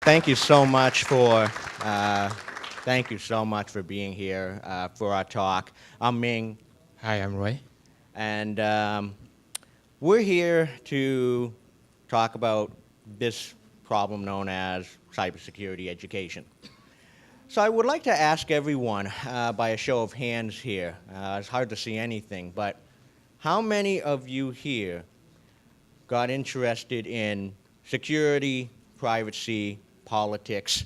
thank you so much for thank you so much for being here for our talk. I'm Ming, Hi, I'm Roy. and we're here to talk about this problem known as cybersecurity education. So I would like to ask everyone, by a show of hands here, it's hard to see anything, but how many of you here got interested in security, privacy, politics?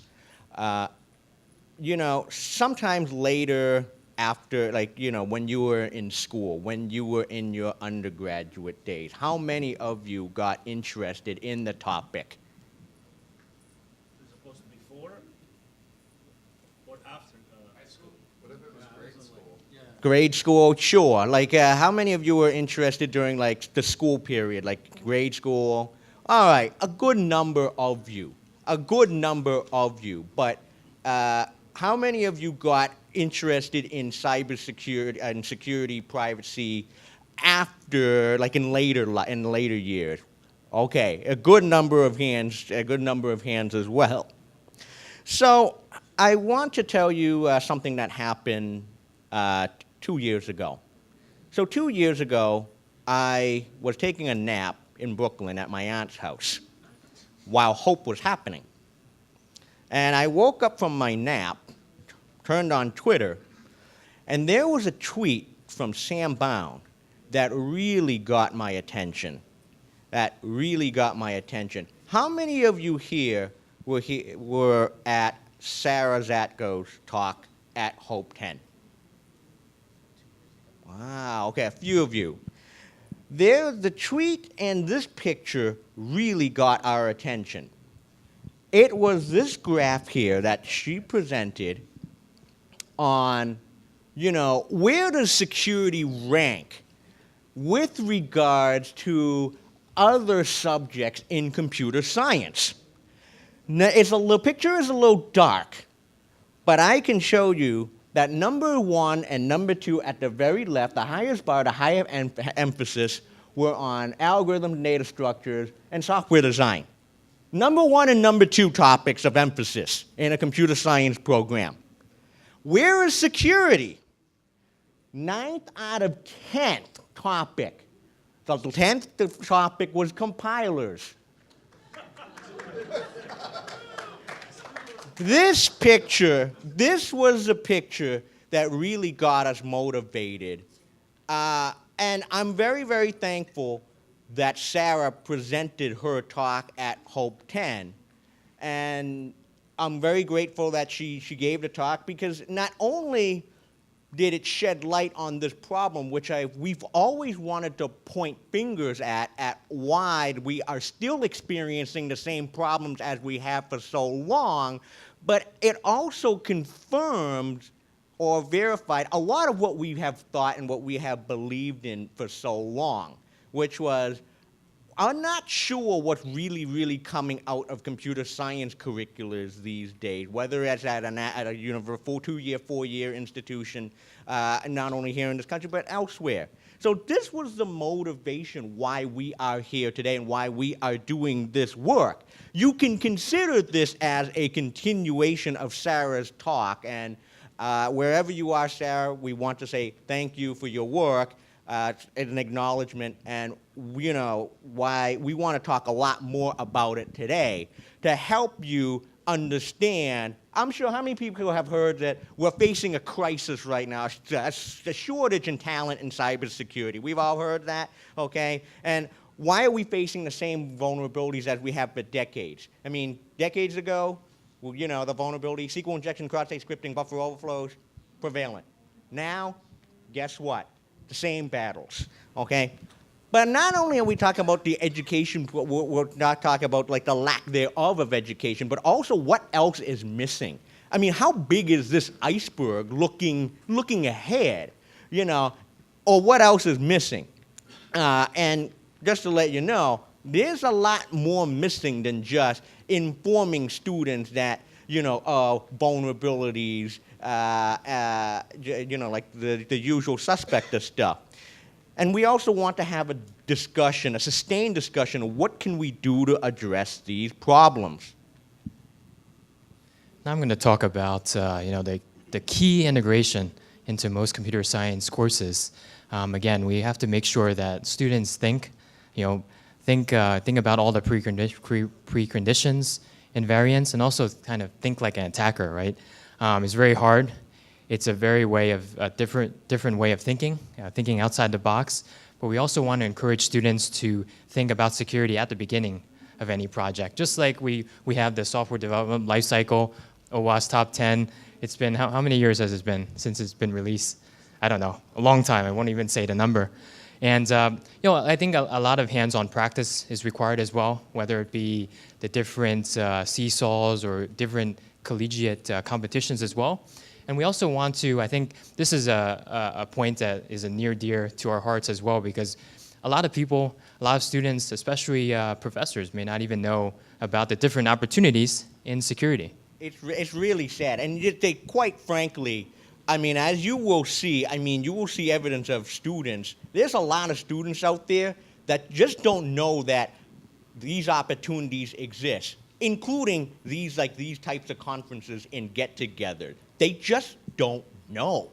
Sometimes later after, when you were in school, when you were in your undergraduate days, how many of you got interested in the topic? Is it supposed to be before or after high school? What if it was grade school? Grade school, sure. How many of you were interested during, the school period, like grade school? All right, a good number of you. A good number of you. But how many of you got interested in cybersecurity and security, privacy after, in later years? Okay, a good number of hands as well. So I want to tell you something that happened 2 years ago. So 2 years ago, I was taking a nap in Brooklyn at my aunt's house while Hope was happening. And I woke up from my nap, turned on Twitter, and there was a tweet from Sam Bound that really got my attention. How many of you here were at Sarah Zatko's talk at Hope 10? Wow, okay, a few of you. The tweet and this picture really got our attention. It was this graph here that she presented on, where does security rank with regards to other subjects in computer science. Now, the picture is a little dark, but I can show you that number 1 and number 2 at the very left, the highest bar, the higher emphasis, were on algorithm, data structures, and software design. Number 1 and number 2 topics of emphasis in a computer science program. Where is security? 9th out of 10th topic. So the 10th topic was compilers. This was the picture that really got us motivated. And I'm very, very thankful that Sarah presented her talk at Hope 10. And I'm very grateful that she gave the talk, because not only did it shed light on this problem, which we've always wanted to point fingers at why we are still experiencing the same problems as we have for so long, but it also confirmed or verified a lot of what we have thought and what we have believed in for so long, which was, I'm not sure what's really, really coming out of computer science curriculums these days, whether it's at a full 2-year, 4-year institution, not only here in this country, but elsewhere. So this was the motivation why we are here today and why we are doing this work. You can consider this as a continuation of Sarah's talk, and wherever you are, Sarah, we want to say thank you for your work. It's an acknowledgement, and why we want to talk a lot more about it today to help you understand. I'm sure how many people have heard that we're facing a crisis right now, a shortage in talent in cybersecurity. We've all heard that, okay? And why are we facing the same vulnerabilities as we have for decades? I mean, decades ago, the vulnerability, SQL injection, cross-site scripting, buffer overflows, prevalent. Now, guess what? The same battles, okay? But not only are we talking about the education, we're not talking about the lack thereof of education, but also what else is missing. I mean, how big is this iceberg looking ahead, or what else is missing? And just to let you know, there's a lot more missing than just informing students that, vulnerabilities, like the usual suspect of stuff. And we also want to have a discussion, a sustained discussion of what can we do to address these problems. Now I'm going to talk about the key integration into most computer science courses. Again, we have to make sure that students think about all the preconditions, invariants, and also kind of think like an attacker, right? It's very hard. It's a different way of thinking, thinking outside the box. But we also want to encourage students to think about security at the beginning of any project. Just like we have the software development lifecycle, OWASP Top 10. It's been, how many years has it been since it's been released? I don't know, a long time. I won't even say the number. And I think a lot of hands-on practice is required as well, whether it be the different seesaws or different collegiate competitions as well. And we also want to, I think this is a point that is a near dear to our hearts as well, because a lot of people, a lot of students, especially professors, may not even know about the different opportunities in security. It's really sad. And quite frankly, I mean, as you will see, you will see evidence of students. There's a lot of students out there that just don't know that these opportunities exist, including these types of conferences and get-togethers. They just don't know.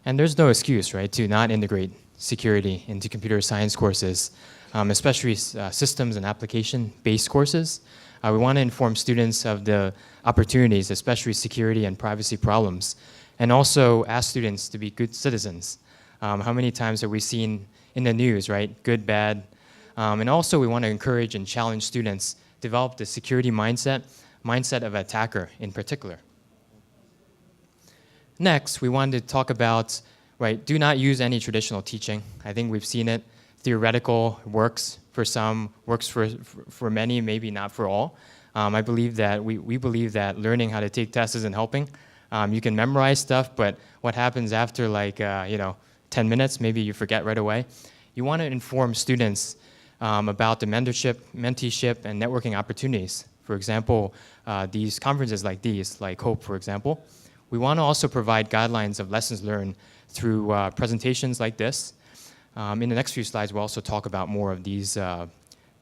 And there's no excuse, right, to not integrate security into computer science courses, especially systems and application-based courses. We want to inform students of the opportunities, especially security and privacy problems, and also ask students to be good citizens. How many times have we seen in the news, right, good, bad? And also we want to encourage and challenge students develop the security mindset of an attacker in particular. Next, we wanted to talk about, right, do not use any traditional teaching. I think we've seen it. Theoretical works for some, works for many, maybe not for all. I believe that we believe that learning how to take tests isn't helping. You can memorize stuff, but what happens after 10 minutes, maybe you forget right away. You want to inform students about the mentorship, menteeship, and networking opportunities. For example, these conferences like these, like HOPE, for example. We want to also provide guidelines of lessons learned through presentations like this. In the next few slides, we'll also talk about more of these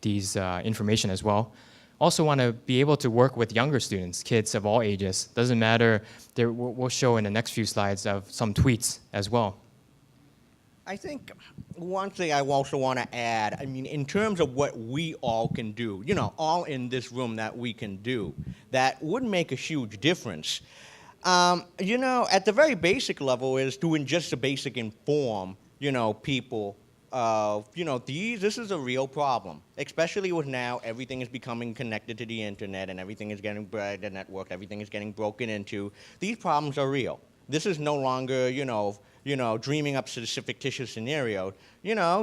information as well. Also want to be able to work with younger students, kids of all ages. Doesn't matter, we'll show in the next few slides of some tweets as well. I think one thing I also want to add, in terms of what we all can do, all in this room that we can do, that would make a huge difference. At the very basic level is doing just a basic inform, people of, this is a real problem, especially with now everything is becoming connected to the internet and everything is getting the network, everything is getting broken into. These problems are real. This is no longer, dreaming up specific fictitious scenarios.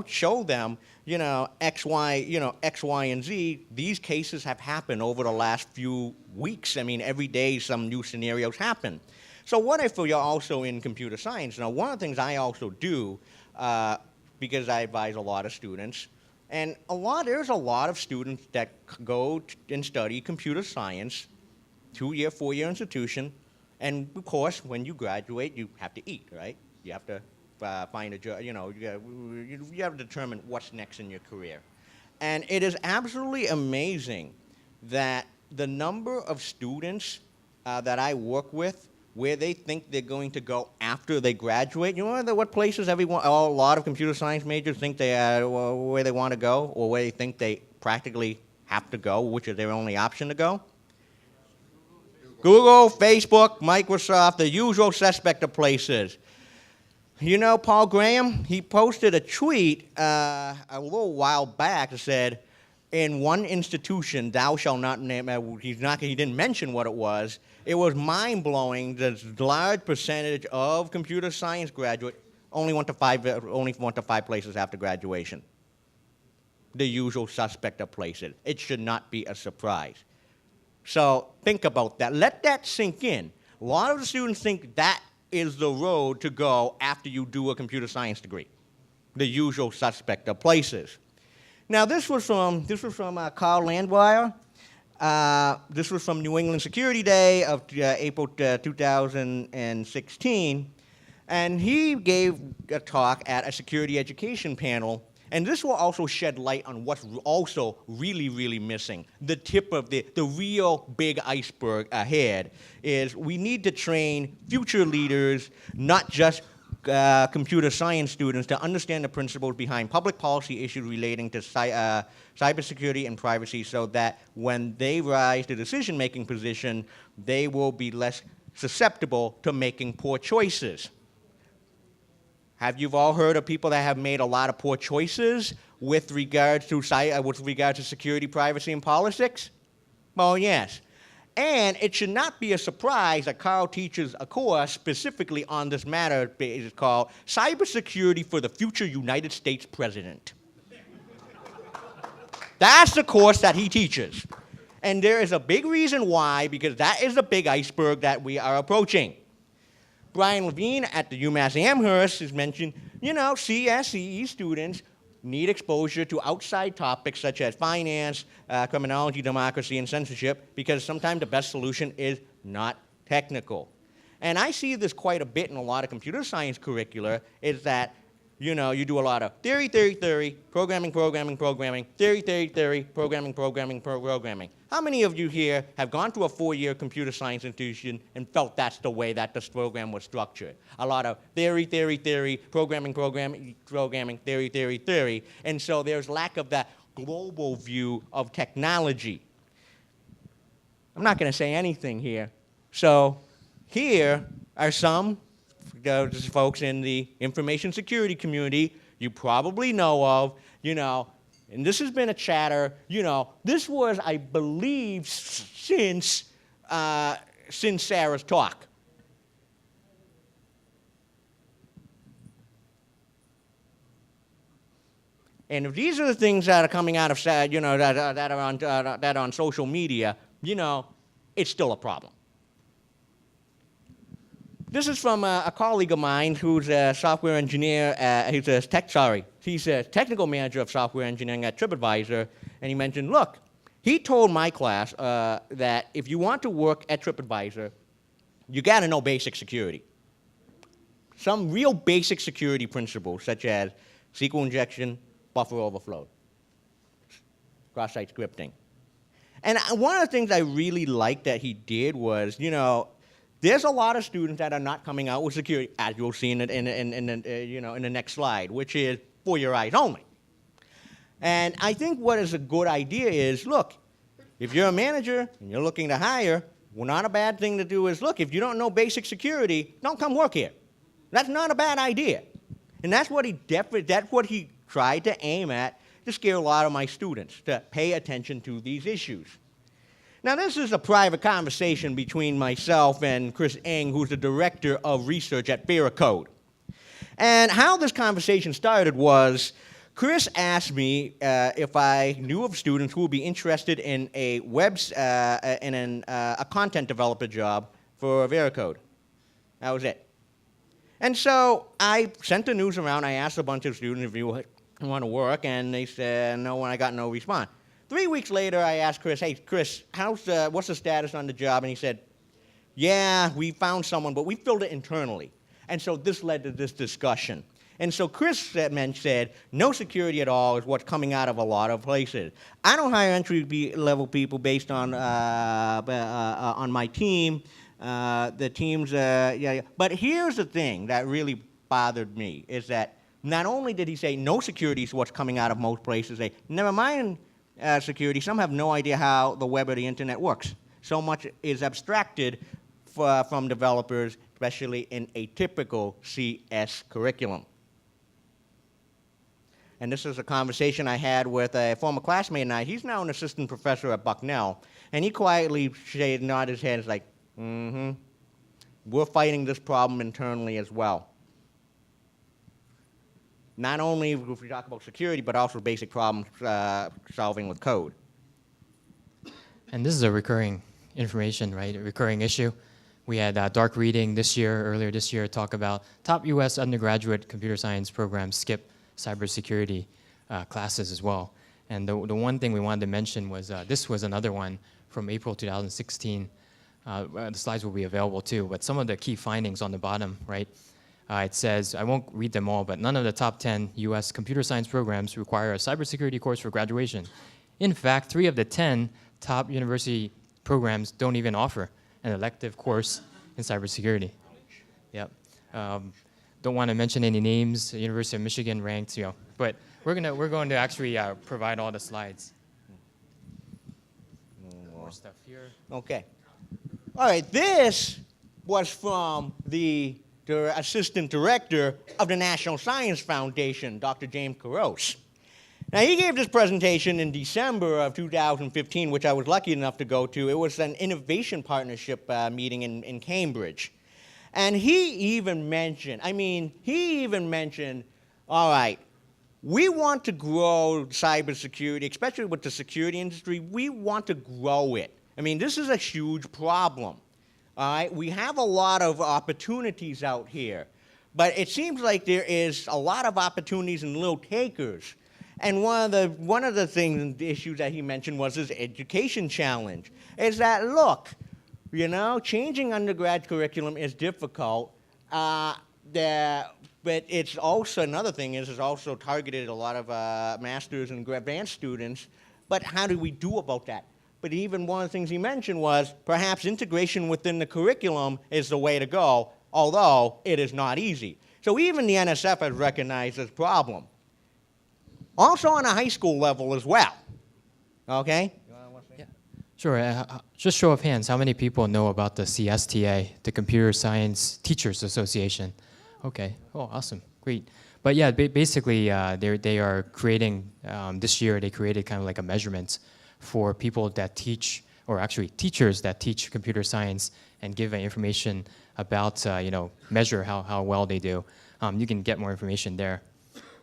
Show them, X, Y, and Z. These cases have happened over the last few weeks. Every day some new scenarios happen. So what I feel also in computer science, now one of the things I also do, because I advise a lot of students, and there's a lot of students that go and study computer science, 2-year, 4-year institution, and of course, when you graduate, you have to eat, right? You have to find a job, you have to determine what's next in your career. And it is absolutely amazing that the number of students that I work with where they think they're going to go after they graduate. You know what places a lot of computer science majors think where they want to go, or where they think they practically have to go, which is their only option to go? Google, Facebook, Microsoft, the usual suspect of places. Paul Graham, he posted a tweet a little while back that said, in one institution, thou shalt not name, he didn't mention what it was. It was mind-blowing, the large percentage of computer science graduates only went to 5 places after graduation. The usual suspect of places. It should not be a surprise. So think about that. Let that sink in. A lot of the students think that is the road to go after you do a computer science degree. The usual suspect of places. Now this was from Carl Landwehr. This was from New England Security Day of April 2016, and he gave a talk at a security education panel, And this will also shed light on what's also really, really missing. The tip of the real big iceberg ahead is we need to train future leaders, not just computer science students, to understand the principles behind public policy issues relating to cybersecurity and privacy, so that when they rise to decision-making position, they will be less susceptible to making poor choices. Have you all heard of people that have made a lot of poor choices with regard to security, privacy, and politics? Well, yes. And it should not be a surprise that Carl teaches a course specifically on this matter. It's called Cybersecurity for the Future United States President. That's the course that he teaches. And there is a big reason why, because that is the big iceberg that we are approaching. Brian Levine at the UMass Amherst has mentioned, CSCE students need exposure to outside topics such as finance, criminology, democracy, and censorship, because sometimes the best solution is not technical. And I see this quite a bit in a lot of computer science curricula, is that you do a lot of theory, programming, theory, programming. How many of you here have gone to a 4-year computer science institution and felt that's the way that this program was structured? A lot of theory, programming, theory. And so there's lack of that global view of technology. I'm not going to say anything here. So here are some folks in the information security community you probably know of, and this has been a chatter, this was, I believe, since Sarah's talk. And if these are the things that are coming out of, that are on social media, it's still a problem. This is from a colleague of mine who's a software engineer. He's a technical manager of software engineering at TripAdvisor, and he mentioned, look, he told my class that if you want to work at TripAdvisor, you got to know basic security. Some real basic security principles, such as SQL injection, buffer overflow, cross-site scripting. And one of the things I really liked that he did was, there's a lot of students that are not coming out with security, as you'll see in the next slide, which is for your eyes only. And I think what is a good idea is, look, if you're a manager and you're looking to hire, well, not a bad thing to do is, look, if you don't know basic security, don't come work here. That's not a bad idea. And that's what he tried to aim at to scare a lot of my students, to pay attention to these issues. Now, this is a private conversation between myself and Chris Ng, who's the director of research at Veracode. And how this conversation started was, Chris asked me if I knew of students who would be interested in a content developer job for Veracode. That was it. And so I sent the news around. I asked a bunch of students if you want to work, and they said no, and I got no response. 3 weeks later, I asked Chris, hey, Chris, what's the status on the job? And he said, yeah, we found someone, but we filled it internally. And so this led to this discussion. And so Chris said, no security at all is what's coming out of a lot of places. I don't hire entry-level people based on my team. The teams, But here's the thing that really bothered me, is that not only did he say no security is what's coming out of most places, they never mind security, some have no idea how the web or the internet works. So much is abstracted from developers, especially in a typical CS curriculum. And this is a conversation I had with a former classmate and I. He's now an assistant professor at Bucknell. And he quietly nodded his head and was like, we're fighting this problem internally as well. Not only if we talk about security, but also basic problem solving with code. And this is a recurring information, right? A recurring issue. We had Dark Reading earlier this year, talk about top U.S. undergraduate computer science programs skip cybersecurity classes as well. And the one thing we wanted to mention was this was another one from April 2016. The slides will be available too, but some of the key findings on the bottom, right? It says, I won't read them all, but none of the top 10 US computer science programs require a cybersecurity course for graduation. In fact, 3 of the 10 top university programs don't even offer an elective course in cybersecurity. Yep. Don't want to mention any names. University of Michigan ranked, but we're going to actually provide all the slides. More stuff here. Okay. All right, this was from the assistant director of the National Science Foundation, Dr. James Caros. Now, he gave this presentation in December of 2015, which I was lucky enough to go to. It was an innovation partnership meeting in Cambridge. And he even mentioned, all right, we want to grow cybersecurity, especially with the security industry. We want to grow it. I mean, this is a huge problem. All right, we have a lot of opportunities out here, but it seems like there is a lot of opportunities and little takers. And one of the things, the issues that he mentioned was his education challenge. Is that, look, changing undergrad curriculum is difficult. But it's also, another thing is, it's also targeted a lot of master's and advanced students. But how do we do about that? But even one of the things he mentioned was perhaps integration within the curriculum is the way to go, although it is not easy. So even the NSF has recognized this problem. Also on a high school level as well. Okay? Yeah. Sure. Just show of hands, how many people know about the CSTA, the Computer Science Teachers Association? Okay. Oh, awesome. Great. But yeah, basically, they are creating, this year, they created kind of like a measurement for people that teach, or actually teachers that teach computer science and give information about, measure how well they do. You can get more information there.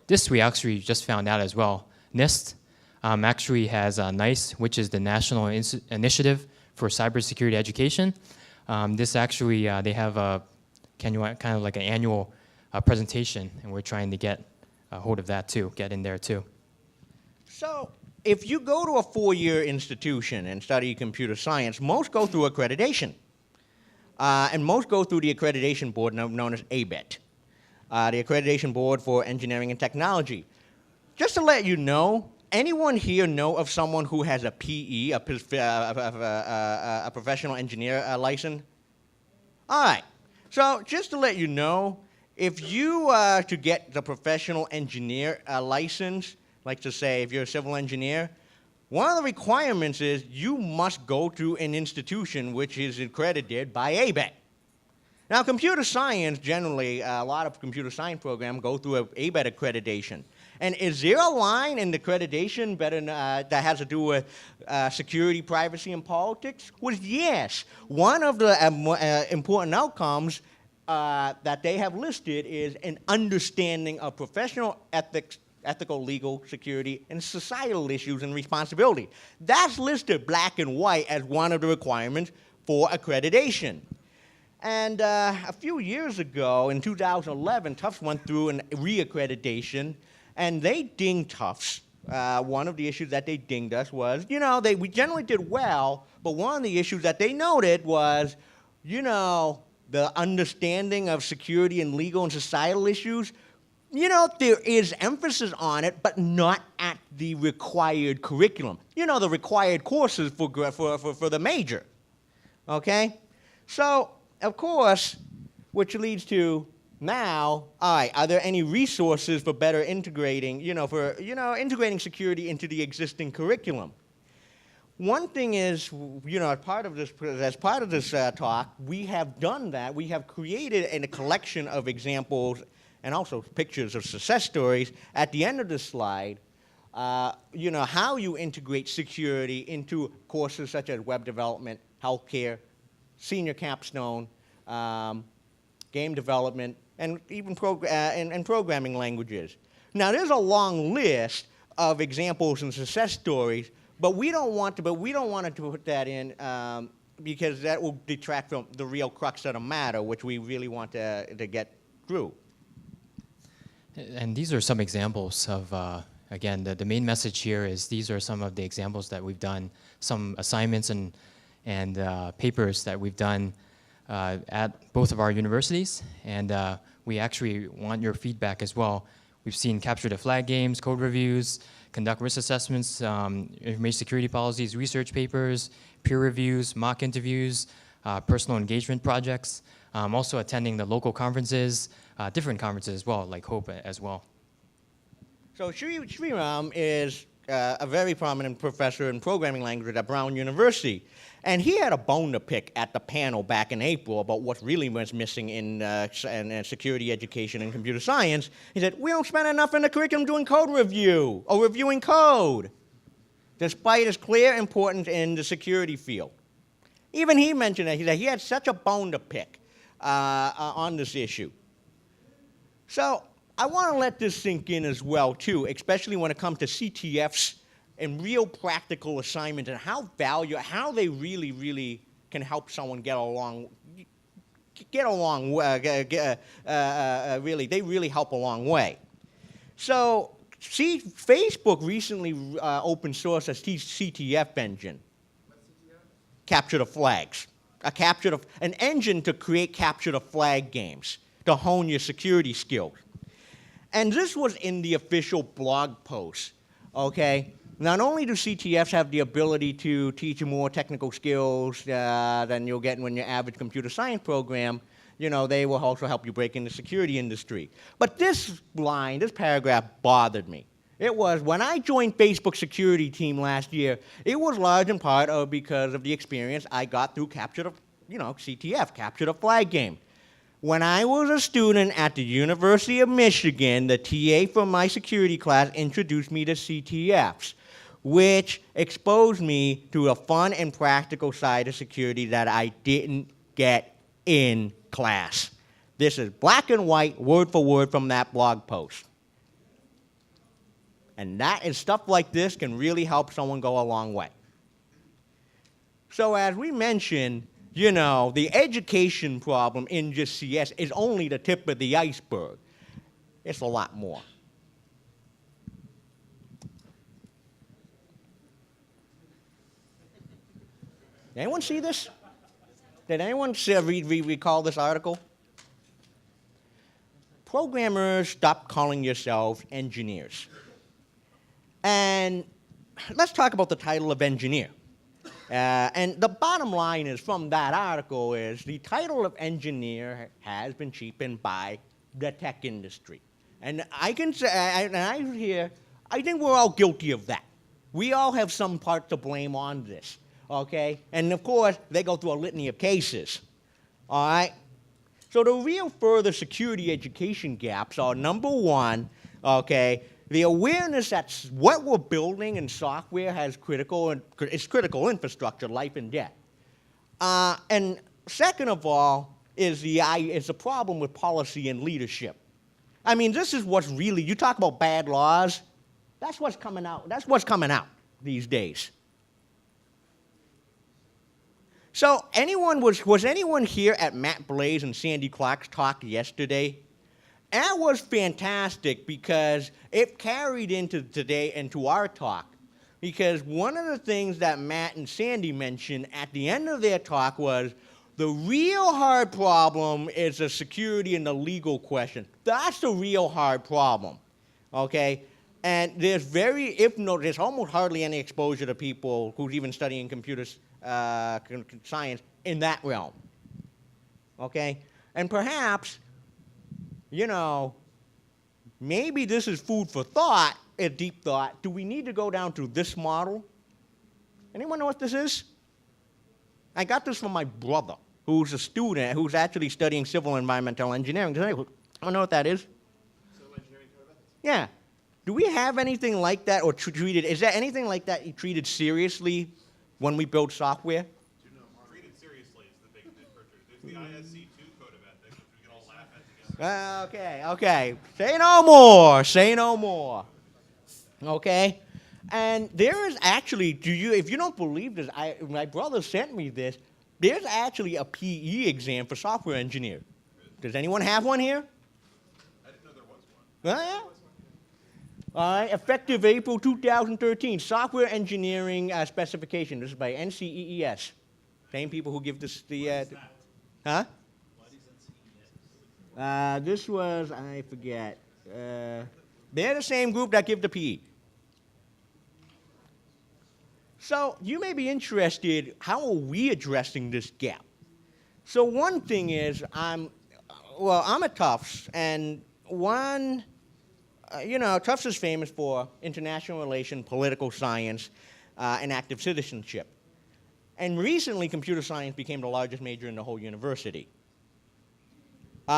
This we actually just found out as well. NIST actually has NICE, which is the National Initiative for Cybersecurity Education. This actually, they have kind of like an annual presentation, and we're trying to get a hold of that too, get in there too. So, if you go to a 4-year institution and study computer science, most go through accreditation. And most go through the accreditation board known as ABET, the Accreditation Board for Engineering and Technology. Just to let you know, anyone here know of someone who has a PE, a professional engineer license? All right. So just to let you know, if you are to get the professional engineer license, like to say if you're a civil engineer, one of the requirements is you must go to an institution which is accredited by ABET. Now, computer science, generally, a lot of computer science programs go through an ABET accreditation. And is there a line in the accreditation that has to do with security, privacy, and politics? Well, yes. One of the important outcomes that they have listed is an understanding of professional ethics, ethical, legal, security, and societal issues and responsibility. That's listed black and white as one of the requirements for accreditation. And a few years ago, in 2011, Tufts went through a re-accreditation, and they dinged Tufts. One of the issues that they dinged us was, we generally did well, but one of the issues that they noted was, the understanding of security and legal and societal issues. There is emphasis on it, but not at the required curriculum. The required courses for the major. Okay? So, of course, which leads to now, all right, are there any resources for better integrating, integrating security into the existing curriculum? One thing is, as part of this talk, we have done that. We have created a collection of examples and also pictures of success stories at the end of the slide, how you integrate security into courses such as web development, healthcare, senior capstone, game development, and even programming languages. Now, there's a long list of examples and success stories, but we don't want to put that in because that will detract from the real crux of the matter, which we really want to get through. And these are some examples of, again, the main message here is these are some of the examples that we've done, some assignments and papers that we've done at both of our universities. And we actually want your feedback as well. We've seen capture the flag games, code reviews, conduct risk assessments, information security policies, research papers, peer reviews, mock interviews, personal engagement projects, also attending the local conferences, different conferences as well, like HOPE as well. So Sriram is a very prominent professor in programming language at Brown University. And he had a bone to pick at the panel back in April about what really was missing in security education and computer science. He said, we don't spend enough in the curriculum doing code review or reviewing code, despite its clear importance in the security field. Even he mentioned that. He said he had such a bone to pick on this issue. So I want to let this sink in as well, too, especially when it comes to CTFs and real practical assignments and how they really, really can help someone get along. They really help a long way. So, see, Facebook recently open sourced a CTF engine. Capture the flags. An engine to create capture the flag games to hone your security skills. And this was in the official blog post, okay? Not only do CTFs have the ability to teach you more technical skills than you'll get in your average computer science program, you know, they will also help you break in the security industry. But this paragraph bothered me. It was, when I joined Facebook's security team last year, it was large in part because of the experience I got through CTF, capture the flag game. When I was a student at the University of Michigan, the TA for my security class introduced me to CTFs, which exposed me to a fun and practical side of security that I didn't get in class. This is black and white, word for word from that blog post. And stuff like this can really help someone go a long way. So as we mentioned, you know, the education problem in just CS is only the tip of the iceberg. It's a lot more. Anyone see this? Did anyone recall this article? Programmers, stop calling yourselves engineers. And let's talk about the title of engineer. And the bottom line is from that article is the title of engineer has been cheapened by the tech industry. And I can say, I think we're all guilty of that. We all have some part to blame on this, okay? And of course, they go through a litany of cases, all right? So the real further security education gaps are, number one, okay, the awareness that what we're building in software is critical infrastructure, life and death. And second of all is the problem with policy and leadership. I mean, this is what's really, you talk about bad laws, that's what's coming out. That's what's coming out these days. So was anyone here at Matt Blaze and Sandy Clark's talk yesterday? That was fantastic because it carried into today into our talk. Because one of the things that Matt and Sandy mentioned at the end of their talk was the real hard problem is the security and the legal question. That's the real hard problem, okay? And there's there's almost hardly any exposure to people who's even studying computer science in that realm, okay? And perhaps, you know, maybe this is food for thought, a deep thought. Do we need to go down to this model? Anyone know what this is? I got this from my brother, who's a student, who's actually studying civil environmental engineering. Does anyone know what that is? Civil engineering code of ethics? Yeah. Do we have anything like that or treated, is there anything like that treated seriously when we build software? Treated seriously is the big difference. There's the ISC2 code of ethics, which we can all laugh at together. Okay. Say no more. Say no more. Okay? And there is actually, if you don't believe this, my brother sent me this, there's actually a PE exam for software engineer. Does anyone have one here? I didn't know there was one. Yeah. All right, effective April 2013, software engineering specification. This is by NCEES. Same people who give this the. What is that? Huh? What is This was, I forget. They're the same group that give the PE. So you may be interested, how are we addressing this gap? So one thing is, I'm at Tufts, and Tufts is famous for international relations, political science, and active citizenship. And recently, computer science became the largest major in the whole university. So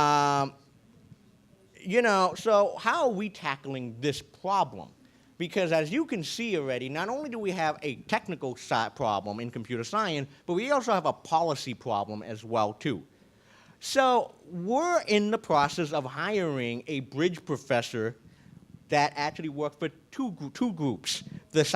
how are we tackling this problem? Because as you can see already, not only do we have a technical problem in computer science, but we also have a policy problem as well, too. So we're in the process of hiring a bridge professor that actually works for two groups, that's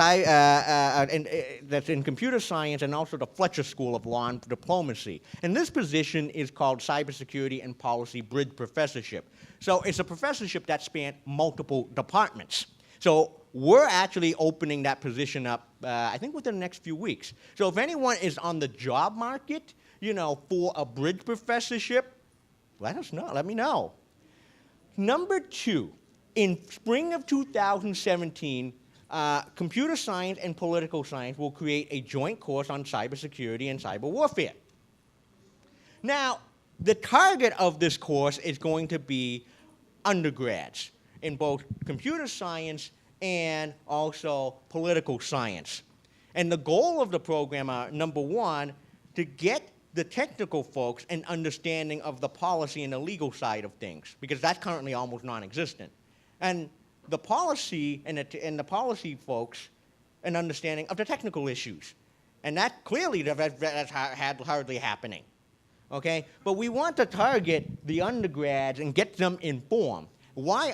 in computer science and also the Fletcher School of Law and Diplomacy. And this position is called Cybersecurity and Policy Bridge Professorship. So it's a professorship that spans multiple departments. So we're actually opening that position up, I think, within the next few weeks. So if anyone is on the job market, for a bridge professorship, let us know. Let me know. Number 2, in spring of 2017, computer science and political science will create a joint course on cybersecurity and cyber warfare. Now, the target of this course is going to be undergrads in both computer science and also political science. And the goal of the program are, number 1, to get the technical folks an understanding of the policy and the legal side of things, because that's currently almost non-existent. And the policy and the policy folks an understanding of the technical issues. And that clearly that's hardly happening. Okay? But we want to target the undergrads and get them informed. Why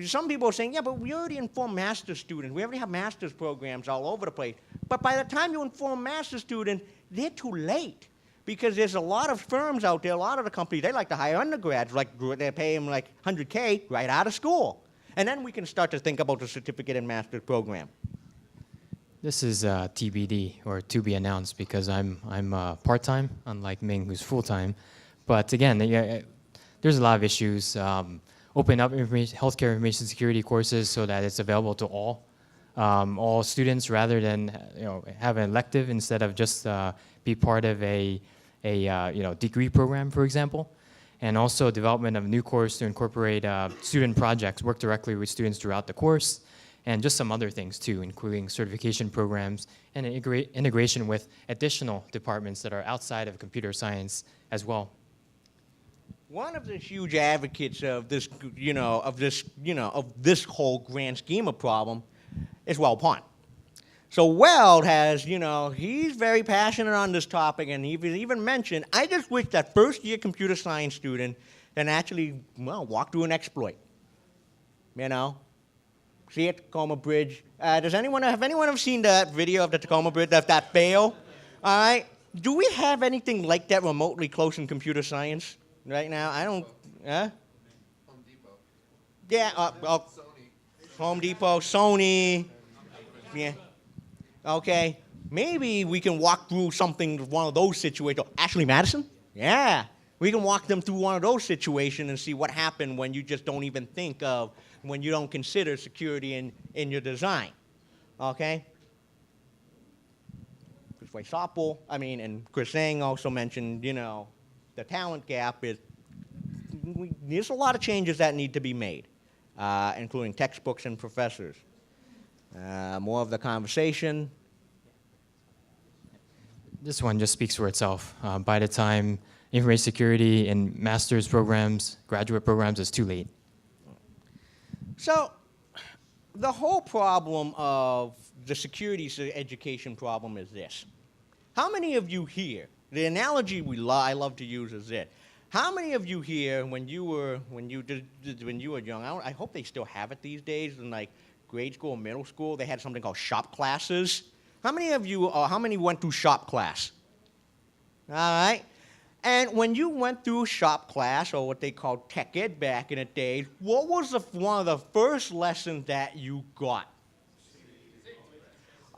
some people are saying, yeah, but we already inform master's students. We already have master's programs all over the place. But by the time you inform master's students, they're too late. Because there's a lot of firms out there, a lot of the companies, they like to hire undergrads, like they pay them like $100K right out of school. And then we can start to think about the certificate and master's program. This is TBD, or to be announced, because I'm part-time, unlike Ming, who's full-time. But again, there's a lot of issues. Open up healthcare information security courses so that it's available to all students, rather than have an elective instead of just be part of a degree program, for example. And also development of a new course to incorporate student projects, work directly with students throughout the course, and just some other things too, including certification programs and integration with additional departments that are outside of computer science as well. One of the huge advocates of this, of this whole grand scheme of problem is Weld Pond. So Weld has, he's very passionate on this topic, and he even mentioned, I just wish that first-year computer science student can actually, walk through an exploit. See at Tacoma Bridge. Have anyone ever seen that video of the Tacoma Bridge, that fail? All right. Do we have anything like that remotely close in computer science right now? I don't. Home Depot. Yeah. Sony. Home Depot, Sony. Yeah. Okay. Maybe we can walk through one of those situations. Ashley Madison? Yeah. We can walk them through one of those situations and see what happened when you just don't even think of, when you don't consider security in your design. Okay? Chris Weissapel, and Chris Zhang also mentioned, the talent gap is, there's a lot of changes that need to be made, including textbooks and professors. More of the conversation. This one just speaks for itself. By the time information security in master's programs, graduate programs, is too late. So the whole problem of the security education problem is this. How many of you here, the analogy I love to use is this. How many of you here, when you were young, I hope they still have it these days, in like grade school, middle school, they had something called shop classes? How many went through shop class? All right. And when you went through shop class, or what they called tech ed back in the day, what was one of the first lessons that you got?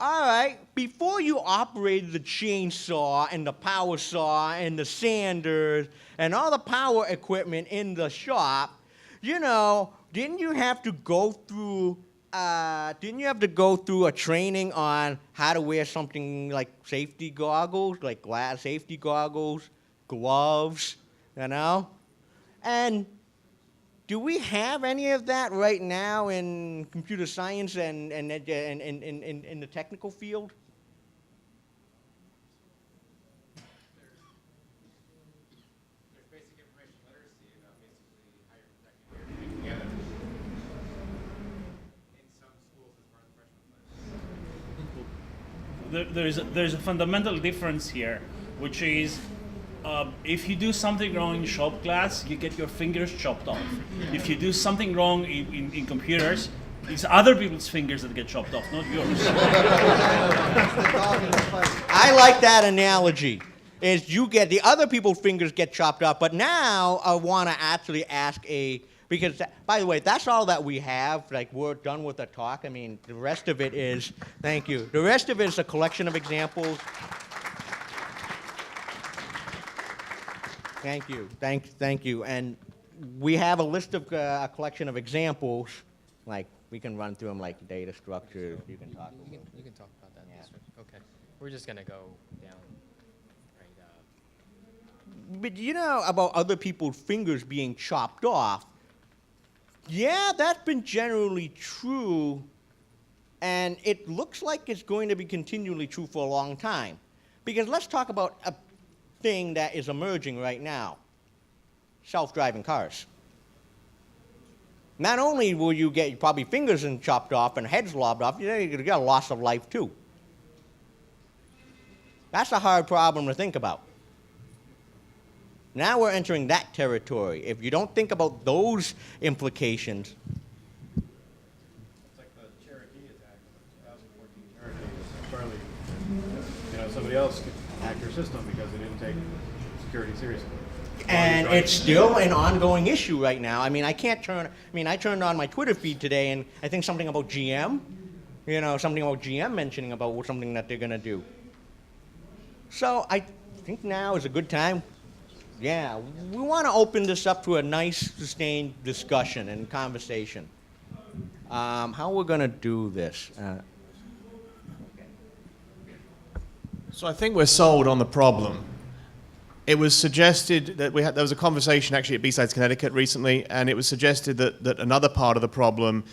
all right, before you operated the chainsaw and the power saw and the sanders and all the power equipment in the shop, you know, didn't you have to go through a training on how to wear something like safety goggles, like glass safety goggles, gloves, you know? And do we have any of that right now in computer science and in the technical field? There's basic information literacy about basically how you're protecting everything together. In some schools as part of the freshman class. There's a fundamental difference here, which is if you do something wrong in shop class, you get your fingers chopped off. If you do something wrong in computers, it's other people's fingers that get chopped off, not yours. I like that analogy. Is you get the other people's fingers get chopped off, but now I want to actually ask because by the way, that's all that we have. Like we're done with the talk. I mean, the rest of it is thank you. The rest of it is a collection of examples. Thank you, thank you. And we have a list of a collection of examples. Like we can run through them, like data structures. You can talk. You can talk about that. Yeah. Okay. We're just gonna go down. Right. But you know about other people's fingers being chopped off. Yeah, that's been generally true, and it looks like it's going to be continually true for a long time. Because let's talk about a thing that is emerging right now, self-driving cars. Not only will you get probably fingers chopped off and heads lobbed off, you're going to get a loss of life too. That's a hard problem to think about. Now we're entering that territory. If you don't think about those implications. It's like the Cherokee attack, the 2014 Cherokee. Apparently, somebody else could hack your system because they didn't take security seriously. And it's still an ongoing issue right now. I mean, I turned on my Twitter feed today, and I think something about GM, something about GM mentioning about something that they're going to do. So I think now is a good time. Yeah, we want to open this up to a nice, sustained discussion and conversation. How we're going to do this? So I think we're sold on the problem. It was suggested that there was a conversation actually at B-Sides Connecticut recently, and it was suggested that another part of the problem,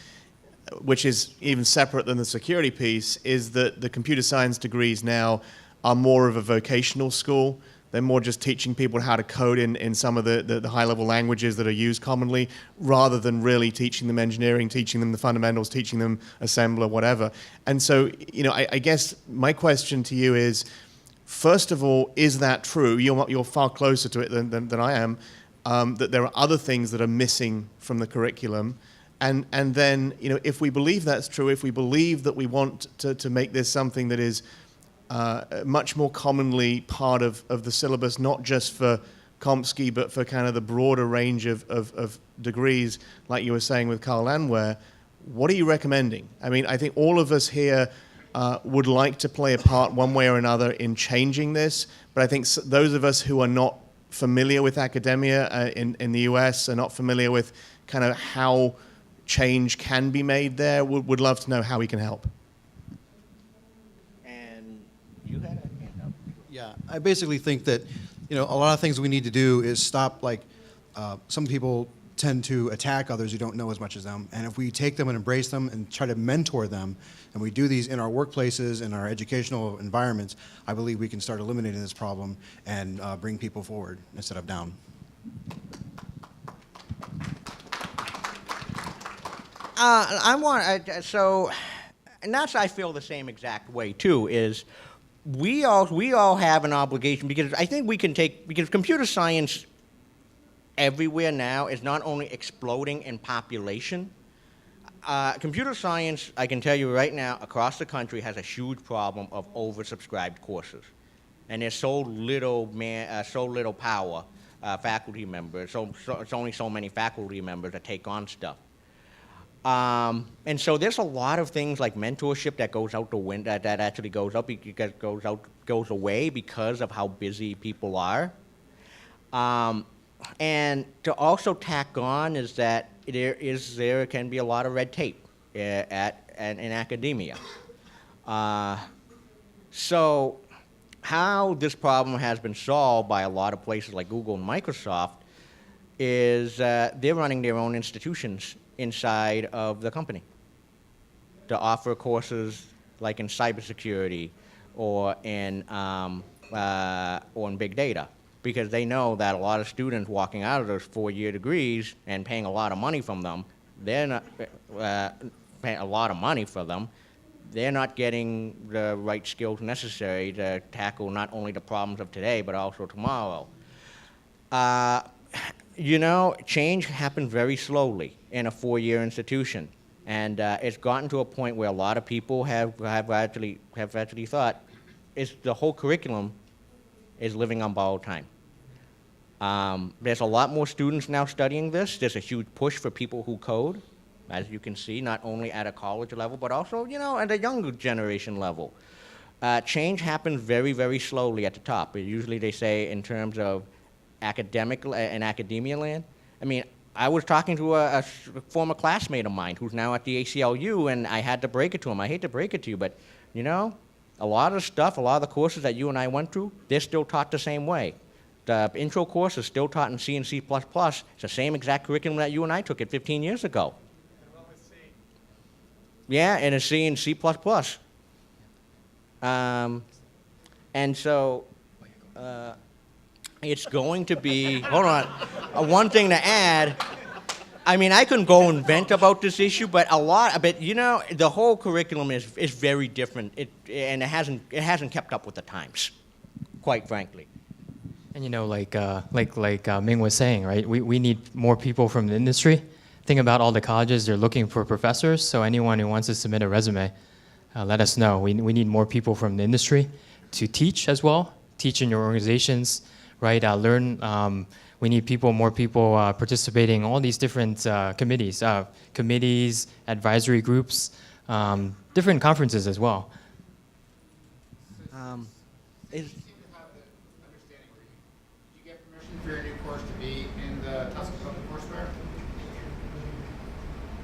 which is even separate than the security piece, is that the computer science degrees now are more of a vocational school. They're more just teaching people how to code in some of the high-level languages that are used commonly, rather than really teaching them engineering, teaching them the fundamentals, teaching them assembler, whatever. And so, I guess my question to you is, first of all, is that true? You're far closer to it than I am, that there are other things that are missing from the curriculum. And then, if we believe that's true, if we believe that we want to make this something that is much more commonly part of the syllabus, not just for CompSci, but for kind of the broader range of degrees, like you were saying with Carl Landwehr, what are you recommending? I mean, I think all of us here would like to play a part one way or another in changing this, but I think those of us who are not familiar with academia in the US, are not familiar with kind of how change can be made there, would love to know how we can help. You had a hand up. Yeah, I basically think that, a lot of things we need to do is stop, some people tend to attack others who don't know as much as them, and if we take them and embrace them and try to mentor them, and we do these in our workplaces, in our educational environments, I believe we can start eliminating this problem and bring people forward instead of down. And that's, I feel the same exact way too, is we all have an obligation, because I think because computer science everywhere now is not only exploding in population. Computer science, I can tell you right now, across the country has a huge problem of oversubscribed courses. And there's so little power, faculty members, so it's only so many faculty members that take on stuff. And so there's a lot of things like mentorship that goes out the window, that actually goes away because of how busy people are. And to also tack on is that there can be a lot of red tape in academia. So how this problem has been solved by a lot of places like Google and Microsoft is they're running their own institutions inside of the company to offer courses like in cybersecurity or in big data, because they know that a lot of students walking out of those 4-year degrees and paying a lot of money from them, they're not paying a lot of money for them. They're not getting the right skills necessary to tackle not only the problems of today, but also tomorrow. You know, change happens very slowly in a 4-year institution. And it's gotten to a point where a lot of people have actually thought the whole curriculum is living on borrowed time. There's a lot more students now studying this. There's a huge push for people who code, as you can see, not only at a college level, but also, you know, at a younger generation level. Change happens very, very slowly at the top. Usually they say in terms of academia land. I mean, I was talking to a former classmate of mine who's now at the ACLU, and I had to break it to him. I hate to break it to you, but, you know, a lot of the courses that you and I went through, they're still taught the same way. The intro course is still taught in C and C++. It's the same exact curriculum that you and I took it 15 years ago. Yeah, and it's C and C++. And so it's going to be, hold on, one thing to add. I mean, I couldn't go and vent about this issue, but you know, the whole curriculum is very different, and it hasn't kept up with the times, quite frankly. And you know, like Ming was saying, right? We need more people from the industry. Think about all the colleges, they're looking for professors, so anyone who wants to submit a resume, let us know. We need more people from the industry to teach as well, teach in your organizations, right? Learn. We need more people participating in all these different committees, advisory groups, different conferences as well. You seem to have the understanding where did you get permission for your new course to be in the Tufts courseware?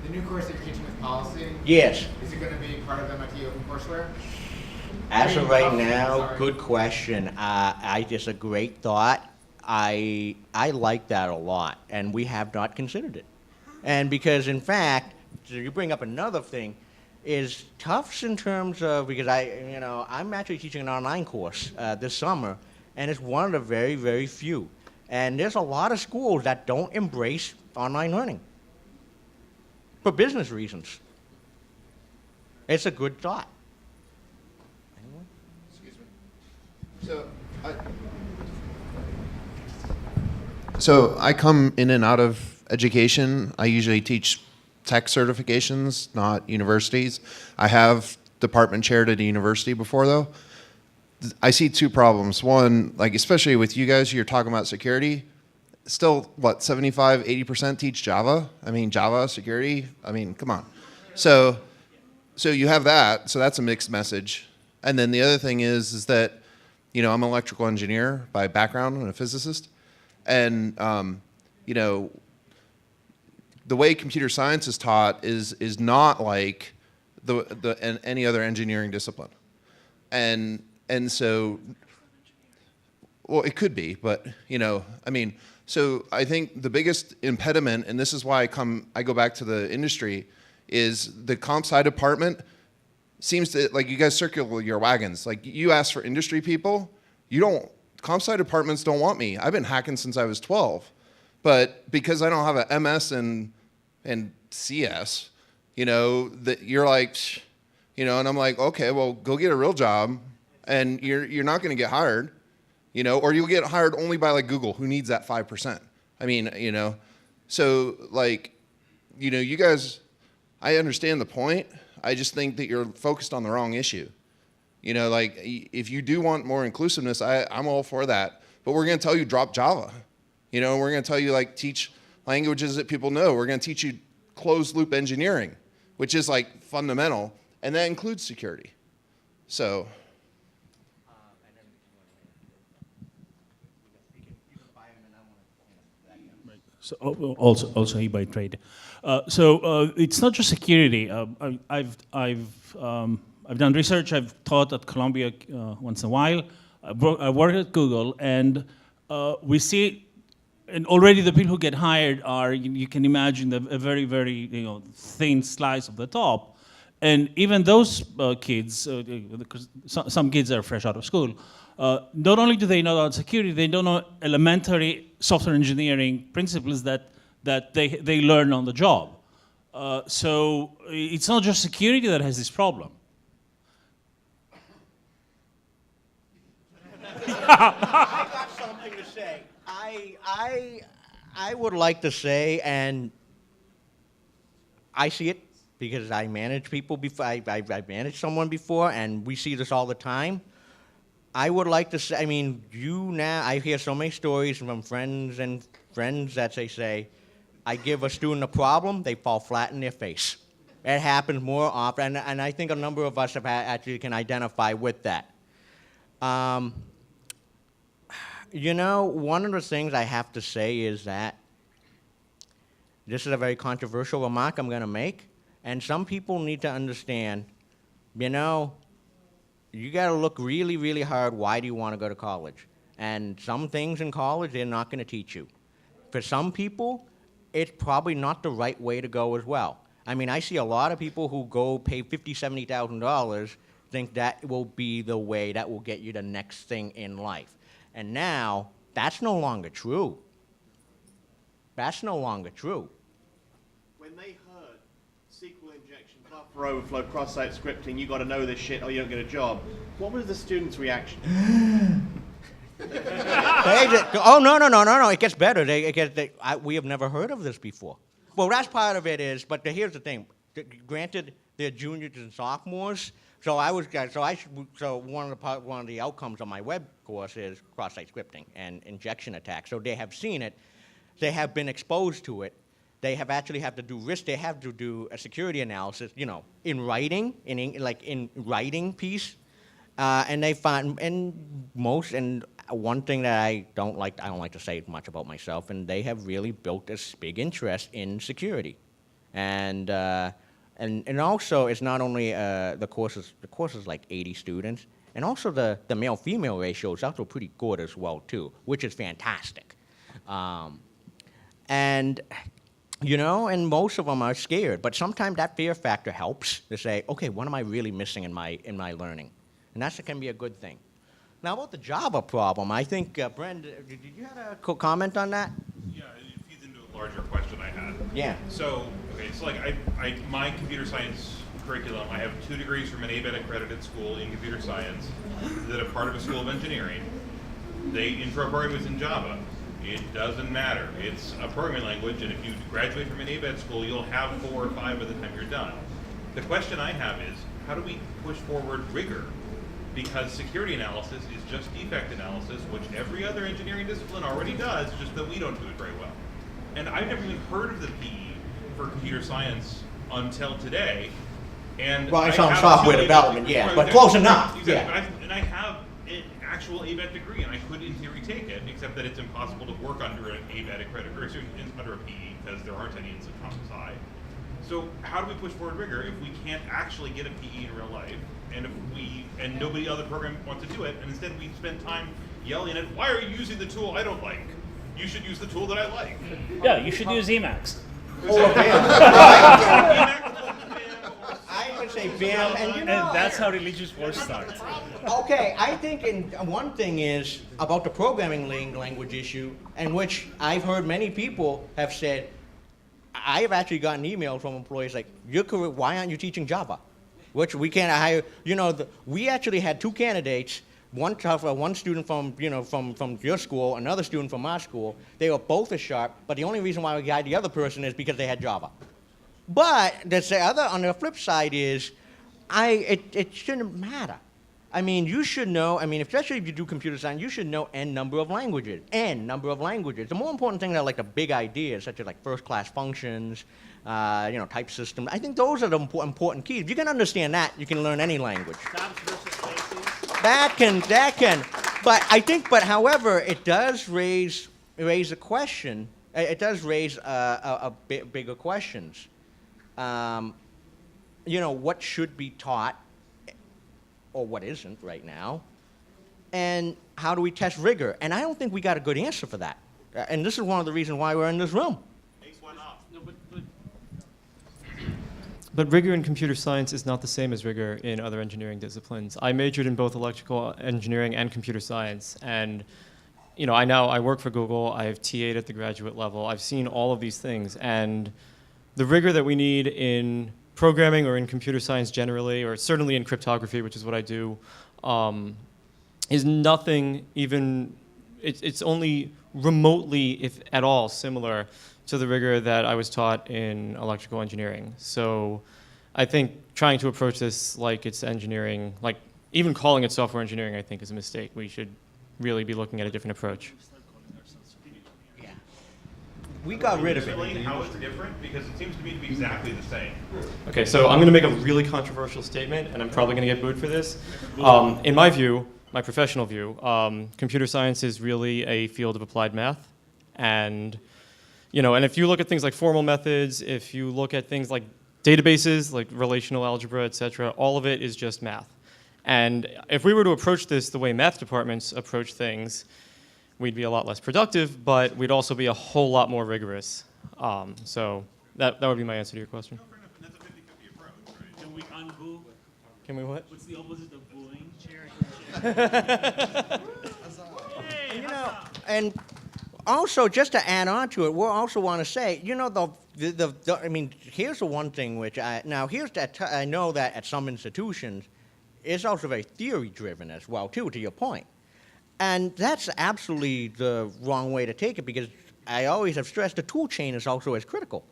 The new course that you're teaching with policy? Yes. Is it going to be part of MIT Open Courseware? As of right now, good question. It's a great thought. I like that a lot, and we have not considered it. And because, in fact, so you bring up another thing, is Tufts in terms of, because I'm actually teaching an online course this summer, and it's one of the very, very few. And there's a lot of schools that don't embrace online learning for business reasons. It's a good thought. Excuse me. So I come in and out of education. I usually teach tech certifications, not universities. I have department chaired at a university before, though. I see two problems. One, like especially with you guys, you're talking about security. Still, what, 75, 80% teach Java? I mean, Java, security, I mean, come on. So you have that, so that's a mixed message. And then the other thing is that, you know, I'm an electrical engineer by background and a physicist. And, you know, the way computer science is taught is not like any other engineering discipline. And so, well, it could be, but, you know, I mean, so I think the biggest impediment, and this is why I go back to the industry, is the comp sci department seems to, like, you guys circle your wagons. Like, you ask for industry people, comp sci departments don't want me. I've been hacking since I was 12. But because I don't have an MS and CS, you know, that you're like, you know, and I'm like, okay, well, go get a real job, and you're not going to get hired, you know, or you'll get hired only by like Google, who needs that 5%. I mean, you know, so like, you know, you guys, I understand the point. I just think that you're focused on the wrong issue. You know, like if you do want more inclusiveness, I'm all for that. But we're going to tell you drop Java. You know, we're going to tell you like teach languages that people know. We're going to teach you closed-loop engineering, which is like fundamental, and that includes security. So, So also he by trade. It's not just security. I've done research. I've taught at Columbia once in a while. I work at Google, and we see, and already the people who get hired are, you can imagine, a very, very thin slice of the top. And even those kids, because some kids are fresh out of school, not only do they know about security, they don't know elementary software engineering principles that they learn on the job. So it's not just security that has this problem. I got something to say. I would like to say, and I see it because I manage people before. I've managed someone before, and we see this all the time. I would like to say, I mean, I hear so many stories from friends that they say, I give a student a problem, they fall flat in their face. It happens more often, and I think a number of us actually can identify with that. One of the things I have to say is that this is a very controversial remark I'm going to make, and some people need to understand, you got to look really, really hard, why do you want to go to college? And some things in college, they're not going to teach you. For some people, it's probably not the right way to go as well. I mean, I see a lot of people who go pay $50,000, $70,000, think that will be the way that will get you the next thing in life. And now, that's no longer true. That's no longer true. When they heard SQL injection, buffer overflow, cross-site scripting, you got to know this shit or you don't get a job, what was the students' reaction? Oh, no, it gets better. We have never heard of this before. Well, that's part of it is, but here's the thing. Granted, they're juniors and sophomores, so one of the outcomes of my web course is cross-site scripting and injection attacks. So they have seen it, they have been exposed to it, they have actually have to do risk. They have to do a security analysis, in writing, in writing piece, and they find one thing that I don't like to say much about myself, and they have really built this big interest in security, and also it's not only the course is like 80 students, and also the male-female ratio is also pretty good as well too, which is fantastic, and most of them are scared, but sometimes that fear factor helps to say, okay, what am I really missing in my learning, and that can be a good thing. Now about the Java problem, I think Brent, did you have a comment on that? Yeah, it feeds into a larger question I had. Yeah. So, okay, so like my computer science curriculum, I have 2 degrees from an ABET accredited school in computer science that are part of a school of engineering. They intro program is in Java. It doesn't matter. It's a programming language, and if you graduate from an ABET school, you'll have 4 or 5 by the time you're done. The question I have is, how do we push forward rigor? Because security analysis is just defect analysis, which every other engineering discipline already does, just that we don't do it very well. And I've never even heard of the PE for computer science until today. And well, it's on software development, yeah, but close enough. Exactly. Yeah. And I have an actual ABET degree, and I could, in theory, take it, except that it's impossible to work under an ABET accredited, or under a PE, because there aren't any in Tacoma High. So how do we push forward rigor if we can't actually get a PE in real life, and nobody other program wants to do it, and instead we spend time yelling at, why are you using the tool I don't like? You should use the tool that I like. Yeah, you should use Emacs. I would say BIM, and that's how religious wars start. Okay, I think one thing is about the programming language issue, in which I've heard many people have said, I have actually gotten emails from employees like, why aren't you teaching Java? Which we can't hire. We actually had 2 candidates, one student from your school, another student from our school. They were both as sharp, but the only reason why we hired the other person is because they had Java. But on the flip side is, it shouldn't matter. I mean, you should know, especially if you do computer science, you should know N number of languages. The more important thing are like the big ideas, such as like first-class functions, type system. I think those are the important keys. If you can understand that, you can learn any language. Tabs versus spaces. That can. But however, it does raise a question. It does raise bigger questions. What should be taught or what isn't right now, and how do we test rigor? And I don't think we got a good answer for that. And this is one of the reasons why we're in this room. No, But rigor in computer science is not the same as rigor in other engineering disciplines. I majored in both electrical engineering and computer science, and I work for Google. I have TA'd at the graduate level. I've seen all of these things, and the rigor that we need in programming or in computer science generally, or certainly in cryptography, which is what I do, is nothing even. It's only remotely, if at all, similar to the rigor that I was taught in electrical engineering. So I think trying to approach this like it's engineering, like even calling it software engineering, I think is a mistake. We should really be looking at a different approach. Yeah. We got rid of Explain it. how it's different, because it seems to me to be exactly the same. Okay, so I'm going to make a really controversial statement, and I'm probably going to get booed for this. In my view, my professional view, computer science is really a field of applied math, and if you look at things like formal methods, if you look at things like databases, like relational algebra, et cetera, all of it is just math. And if we were to approach this the way math departments approach things, we'd be a lot less productive, but we'd also be a whole lot more rigorous. So that would be my answer to your question. That's a 50-50 approach, right? Can we unboo? Can we what? What's the opposite of booing? And also, just to add on to it, we also want to say, here's the one thing which I know that at some institutions, it's also very theory-driven as well, too, to your point. And that's absolutely the wrong way to take it, because I always have stressed the tool chain is also as critical.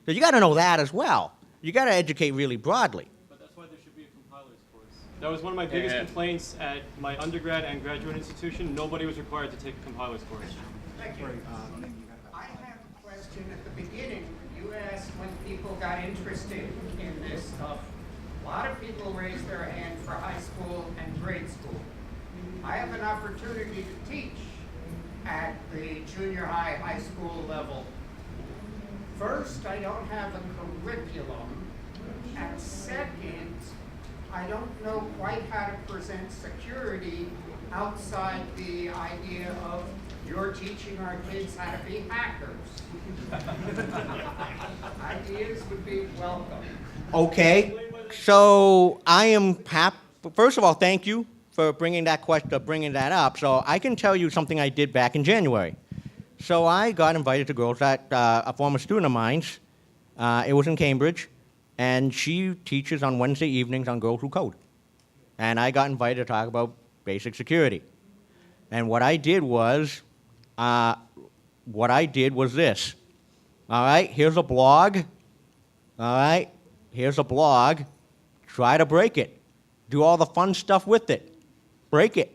So you got to know that as well. You got to educate really broadly. But that's why there should be a compilers course. That was one of my biggest complaints at my undergrad and graduate institution. Nobody was required to take a compilers course. Thank you. I have a question at the beginning. You asked when people got interested in this stuff. A lot of people raised their hand for high school and grade school. I have an opportunity to teach at the junior high, high school level. First, I don't have a curriculum. And second, I don't know quite how to present security outside the idea of you're teaching our kids how to be hackers. Ideas would be welcome. Okay, so I am first of all, thank you for bringing that up. So I can tell you something I did back in January. So I got invited to girls at a former student of mine's. It was in Cambridge, and she teaches on Wednesday evenings on Girls Who Code. And I got invited to talk about basic security. And what I did was this. All right, here's a blog. All right, here's a blog. Try to break it. Do all the fun stuff with it. Break it.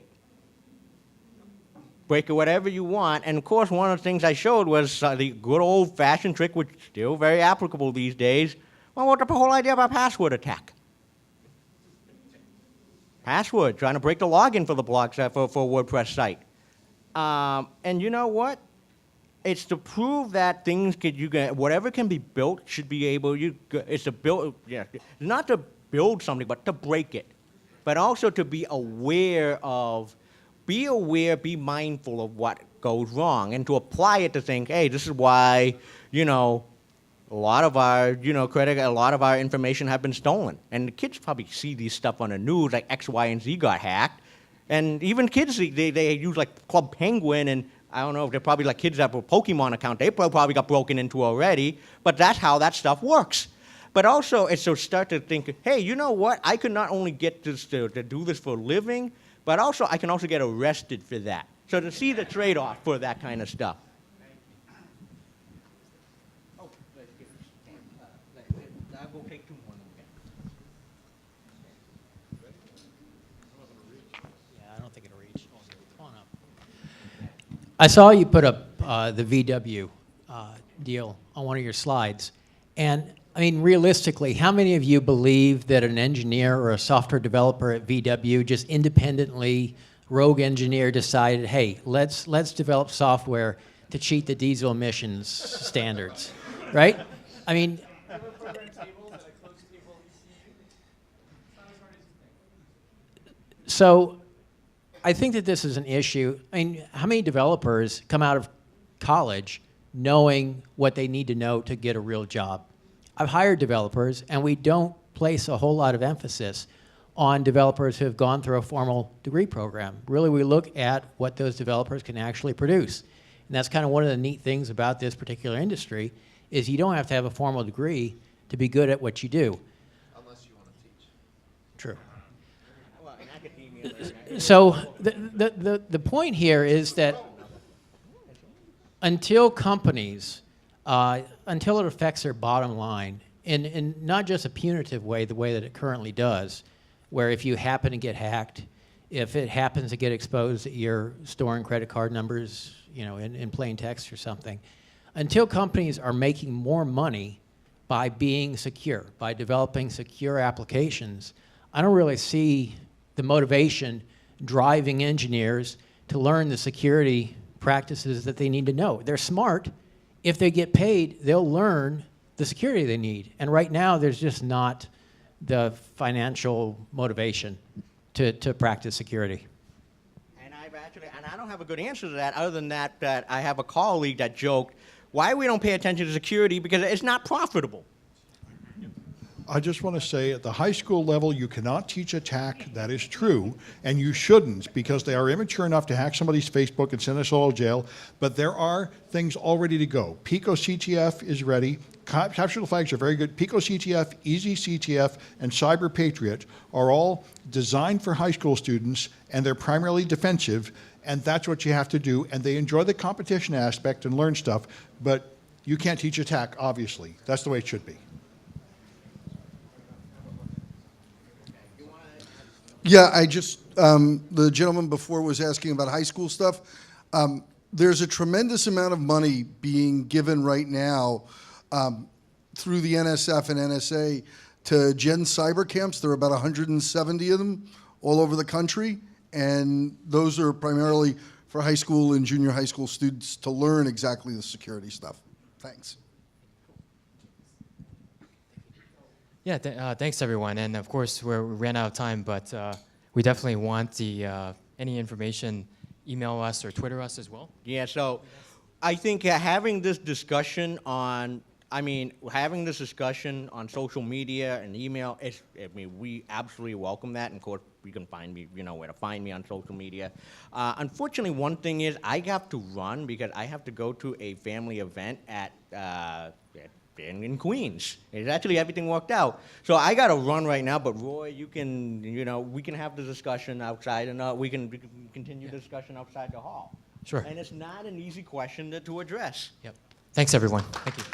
Break it whatever you want. And of course, one of the things I showed was the good old-fashioned trick, which is still very applicable these days. Well, what's the whole idea about password attack? Password, trying to break the login for the blog for a WordPress site. And you know what? It's to prove that whatever can be built should be able. It's to build. Yeah, not to build something, but to break it. But also to be aware, be mindful of what goes wrong, and to apply it to think, hey, this is why, a lot of our, a lot of our information have been stolen. And the kids probably see these stuff on the news, like X, Y, and Z got hacked. And even kids, they use like Club Penguin, and I don't know, they're probably like kids that have a Pokemon account, they probably got broken into already, but that's how that stuff works. But also, it's to start to think, hey, you know what? I could not only get this to do this for a living, but also I can also get arrested for that. So to see the trade-off for that kind of stuff. Oh, I'll go take two more. Yeah, I don't think it'll reach. Come on up. I saw you put up the VW deal on one of your slides, And I mean, realistically, how many of you believe that an engineer or a software developer at VW just independently, rogue engineer, decided, hey, let's develop software to cheat the diesel emissions standards, right? I mean, so I think that this is an issue. I mean, how many developers come out of college knowing what they need to know to get a real job? I've hired developers, and we don't place a whole lot of emphasis on developers who have gone through a formal degree program. Really, we look at what those developers can actually produce. And that's kind of one of the neat things about this particular industry, is you don't have to have a formal degree to be good at what you do. Unless you want to teach. True. Well, in academia, So the point here is that until companies, until it affects their bottom line, in not just a punitive way, the way that it currently does, where if you happen to get hacked, if it happens to get exposed that you're storing credit card numbers, you know, in plain text or something, until companies are making more money by being secure, by developing secure applications, I don't really see the motivation driving engineers to learn the security practices that they need to know. They're smart. If they get paid, they'll learn the security they need. And right now, there's just not the financial motivation to practice security. And I don't have a good answer to that, other than that I have a colleague that joked, why we don't pay attention to security? Because it's not profitable. I just want to say at the high school level, you cannot teach attack. That is true. And you shouldn't, because they are immature enough to hack somebody's Facebook and send us all to jail. But there are things all ready to go. Pico CTF is ready. Capture the flags are very good. Pico CTF, Easy CTF, and Cyber Patriot are all designed for high school students, and they're primarily defensive. And that's what you have to do. And they enjoy the competition aspect and learn stuff. But you can't teach attack, obviously. That's the way it should be. Yeah, I just, the gentleman before was asking about high school stuff. There's a tremendous amount of money being given right now through the NSF and NSA to Gen Cyber camps. There are about 170 of them all over the country, and those are primarily for high school and junior high school students to learn exactly the security stuff. Thanks. Yeah, thanks everyone. And of course, we ran out of time, but we definitely want the any information, email us or Twitter us as well. Yeah, so I think having this discussion on, having this discussion on social media and email, we absolutely welcome that. And of course, you can find me, you know where to find me on social media. Unfortunately, one thing is I have to run because I have to go to a family event in Queens. It's actually everything worked out. So I got to run right now, but Roy, you can, we can have the discussion outside, and we can continue the discussion outside the hall. Sure. And it's not an easy question to address. Yep. Thanks everyone. Thank you.